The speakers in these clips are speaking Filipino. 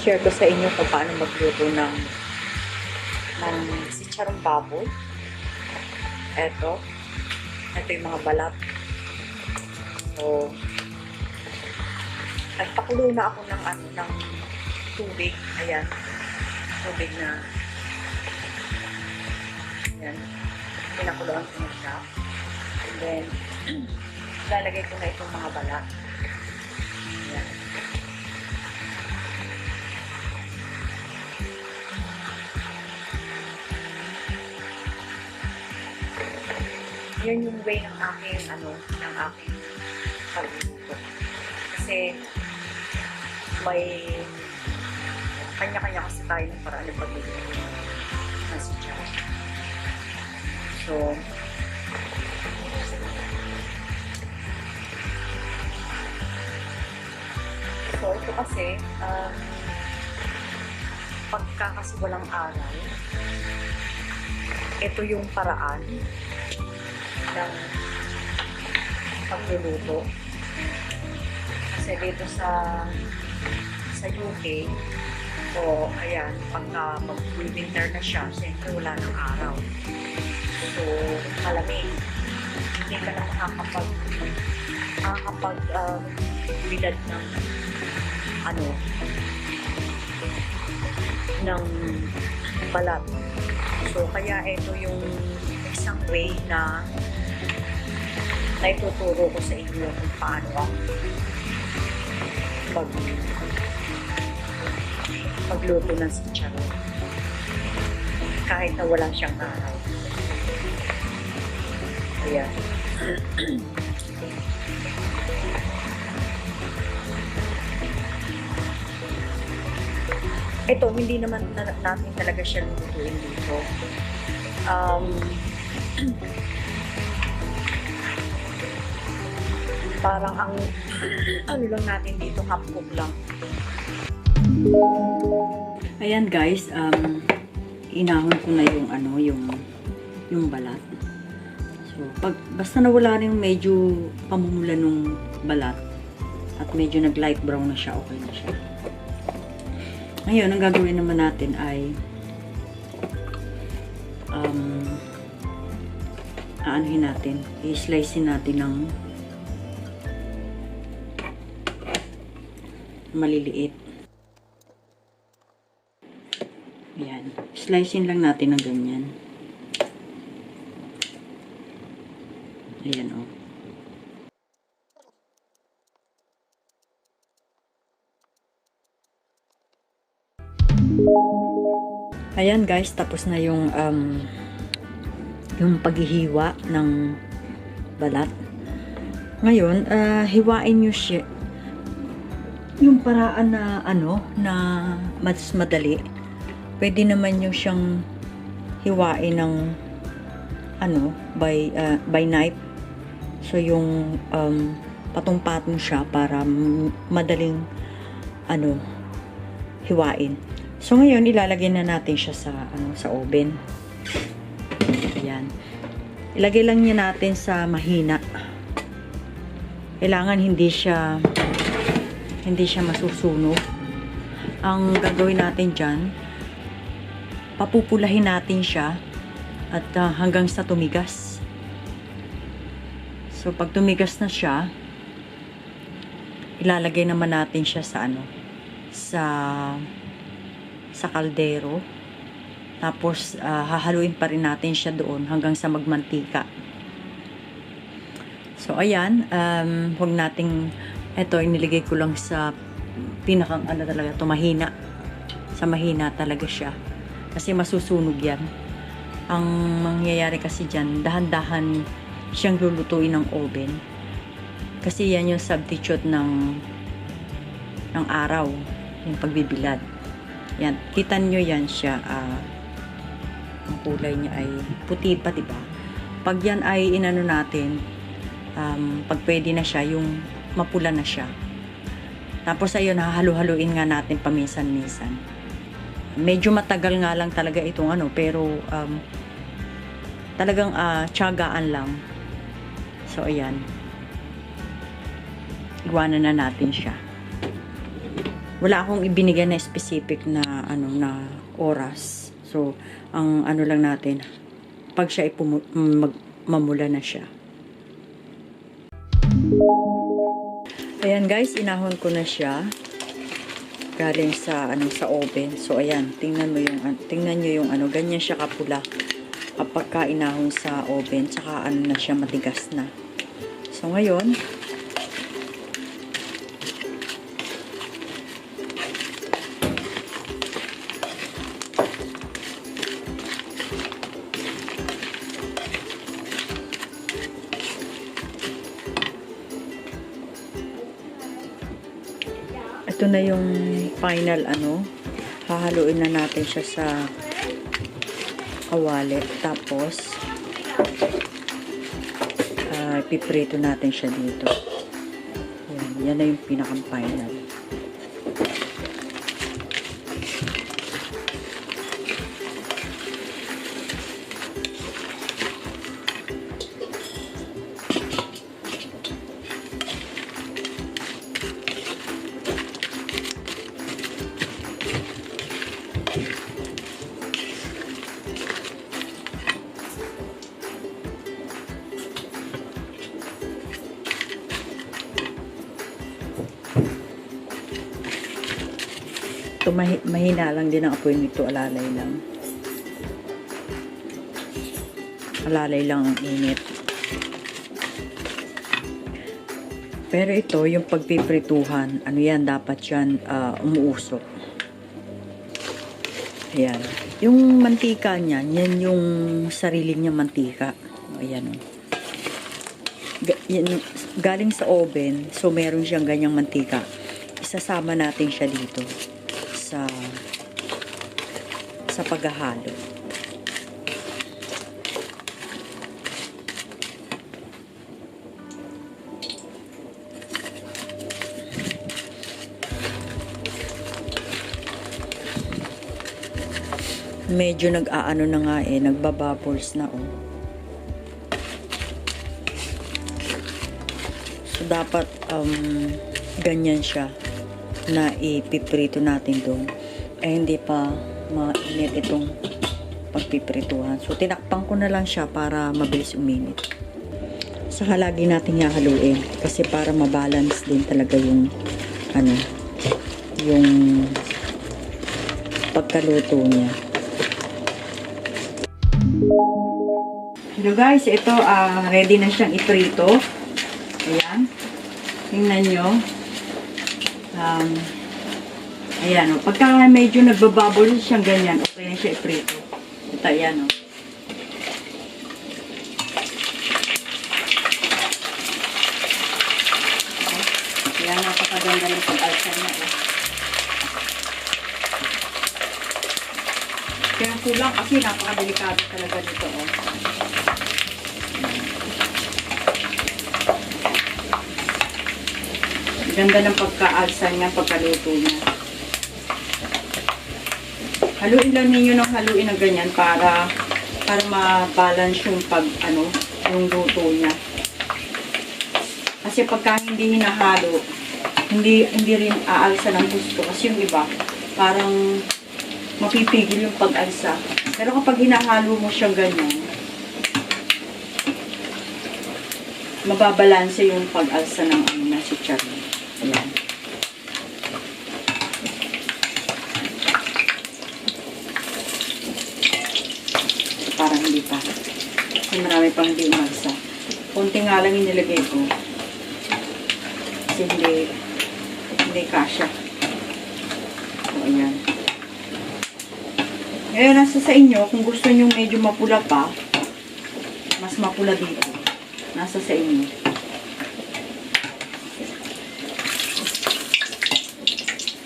i-share ko sa inyo kung paano magluto ng chicharon baboy. Ito yung mga balat. So, nagpakulo na ako ng tubig. Ayan. Tubig na. Ayan. Pinakuloan ko na siya. And then, lalagay ko na itong mga balat. Ayan. Yan yung way ng aking pagluto. Kasi may kanya-kanya kasi tayo ng paraan ng pagluto ng chicharon. So ito kasi pagka kasi walang aral, ito yung paraan ng pagluluto. Kasi dito sa UK, so ayan, pagka mag-winter na siya, siyempre wala ng araw. So, malamig. Hindi ka na bilad ng balat. So, kaya ito yung isang way na ituturo ko sa inyo kung paano pagluto ng chicharon kahit na wala siyang araw. Ayan. Ito, hindi naman natin talaga siya lutuin dito. Parang ano lang natin dito, half cook lang. Ayan guys, inahon ko na yung balat. So, basta nawala rin medyo pamumula nung balat at medyo nag-light brown na siya, okay na siya. Ngayon, ang gagawin naman natin ay aanuhin natin, i-slicein natin ng maliliit. Ayan. Slicein lang natin ng ganyan. Ayan o. Ayan guys, tapos na yung paghihiwa ng balat. Ngayon, hiwain nyo siya yung paraan na na mas madali. Pwede naman nyo siyang hiwain ng by knife. So yung patong-patong siya para madaling hiwain. So ngayon ilalagay na natin siya sa oven. Ayan. Ilagay lang niya natin sa mahina. Kailangan hindi siya masusunog. Ang gagawin natin dyan, papupulahin natin siya at hanggang sa tumigas. So pag tumigas na siya, ilalagay naman natin siya sa kaldero. Tapos hahaluin pa rin natin siya doon hanggang sa magmantika. So ayan, huwag nating ito, iniligay ko lang sa pinakang talaga, mahina. Sa mahina talaga siya. Kasi masusunog yan. Ang mangyayari kasi dyan, dahan-dahan siyang lulutuin ng oven. Kasi yan yung substitute ng araw. Yung pagbibilad. Yan, kita nyo yan siya. Ang kulay niya ay puti pa, diba? Pag yan ay inano natin, pag pwede na siya, yung mapula na siya. Tapos ayun, hahalu-haluin nga natin paminsan-minsan. Medyo matagal nga lang talaga itong pero talagang tiyagaan lang. So ayan. Iwanan na natin siya. wala akong ibinigay na specific na ano na oras. So, ang ano lang natin, pag siya mamula na siya. Ayan guys, inahon ko na siya galing sa ano sa oven. So ayan, tingnan niyo yung ano, ganyan siya kapula kapag ka inahon sa oven, tsaka ano na siya, matigas na. So ngayon, ito na yung final ano, hahaluin na natin siya sa kawali, tapos piprito natin siya dito. Yan na yung pinakang final. Ito mahina lang din ang apoy nito, alalay lang. Alalay lang ang init. Pero ito, yung pagpiprituhan, ano yan, dapat yan umuusok. Ayan. Yung mantika niyan, yan yung sarili niya mantika. Ayan o. Galing sa oven, so meron siyang ganyang mantika. Isasama natin siya dito sa paghahalo. Medyo nag-aano na nga nagbabubbles na So dapat ganyan siya na ipiprito natin doon. Hindi pa mainit itong pagpiprituhan. So, tinakpan ko na lang siya para mabilis uminit. Saka lagi natin hahaluin kasi para mabalance din talaga yung ano, yung pagkaluto niya. Hello guys, ito ready na siyang iprito. Ayan. Tingnan nyo. Ayan o. Pagka medyo nagbabubble siyang ganyan, okay na siya iprito. Ito, ayan o. Ayan, napakaganda ng pag-alsa niya o. Kaya kulang kasi napakadelikado talaga nito o. Ganda ng pagka-alsa niya, pagkaluto niya. Haluin lang ninyo ng haluin ng ganyan para ma-balance yung yung luto niya. Kasi pagka hindi hinahalo, hindi rin aalsa ng gusto. Kasi yung iba, parang mapipigil yung pag-alsa. Pero kapag hinahalo mo siya ganyan, mababalanse yung pag-alsa ng chicharon. Ayan. Parang hindi pa. Kasi marami pang hindi umalsa. Kunti nga lang inilagay ko. Kasi hindi kasha. So, ayan. Ngayon, nasa sa inyo, kung gusto nyo medyo mapula pa, mas mapula dito. Nasa sa inyo.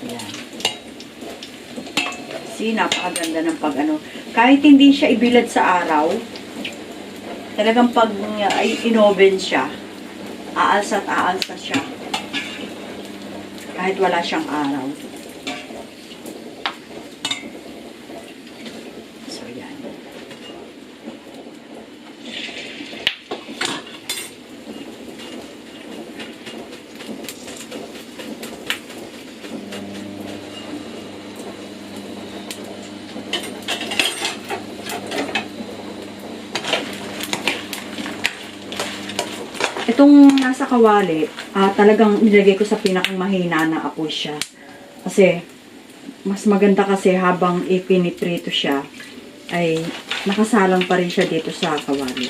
Ayan. See, napakaganda ng kahit hindi siya ibilad sa araw, talagang pag in-oven siya, aalsa at aalsa siya. Kahit wala siyang araw. So, yan. Itong nasa kawali, talagang nilagay ko sa pinakang mahina na apoy siya. Kasi, mas maganda kasi habang ipiniprito siya, ay nakasalang pa rin siya dito sa kawali.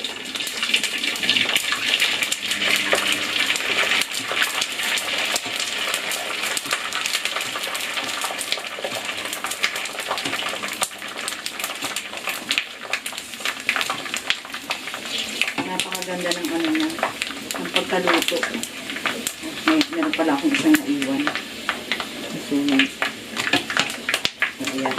Napakaganda ng ano niya, ng pagkaluto. Meron pala akong isang naiwan. Susunod. Ayan.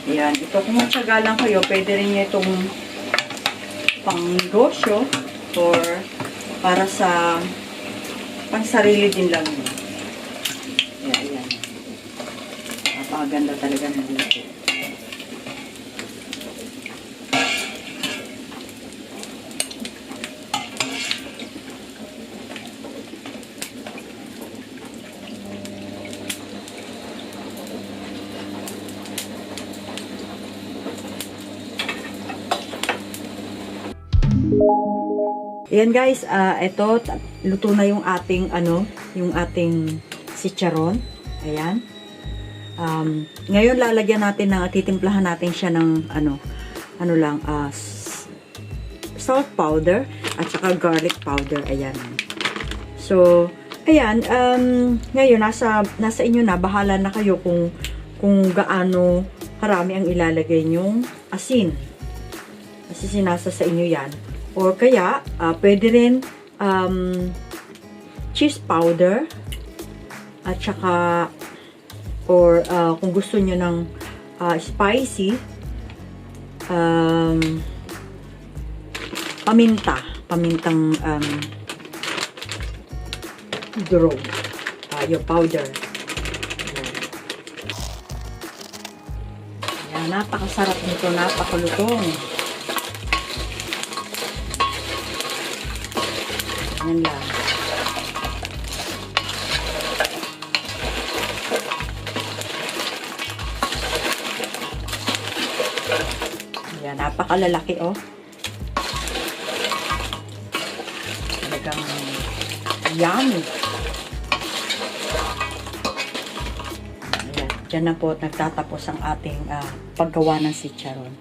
Ayan, ito kung matyaga lang kayo, pwede rin nyo itong pang negosyo or para sa pang sarili din lang. Ayan, ayan. Napakaganda talaga ng dito. Ayan guys, ito luto na yung ating yung ating chicharon. Ayan. Ngayon lalagyan natin titimplahan natin siya ng salt powder at saka garlic powder. Ayan. So, ayan, ngayon nasa inyo na, bahala na kayo kung gaano karami ang ilalagay nyong asin. Kasi sinasa sa inyo yan. Or kaya, pwede rin cheese powder at saka or kung gusto nyo ng spicy, pamintang draw, yung powder. Ayan, napakasarap nito, napakalutong. Yan lang. Yan, napakalalaki oh. Talagang yummy. Ayan, dyan na po nagtatapos ang ating paggawa ng chicharon.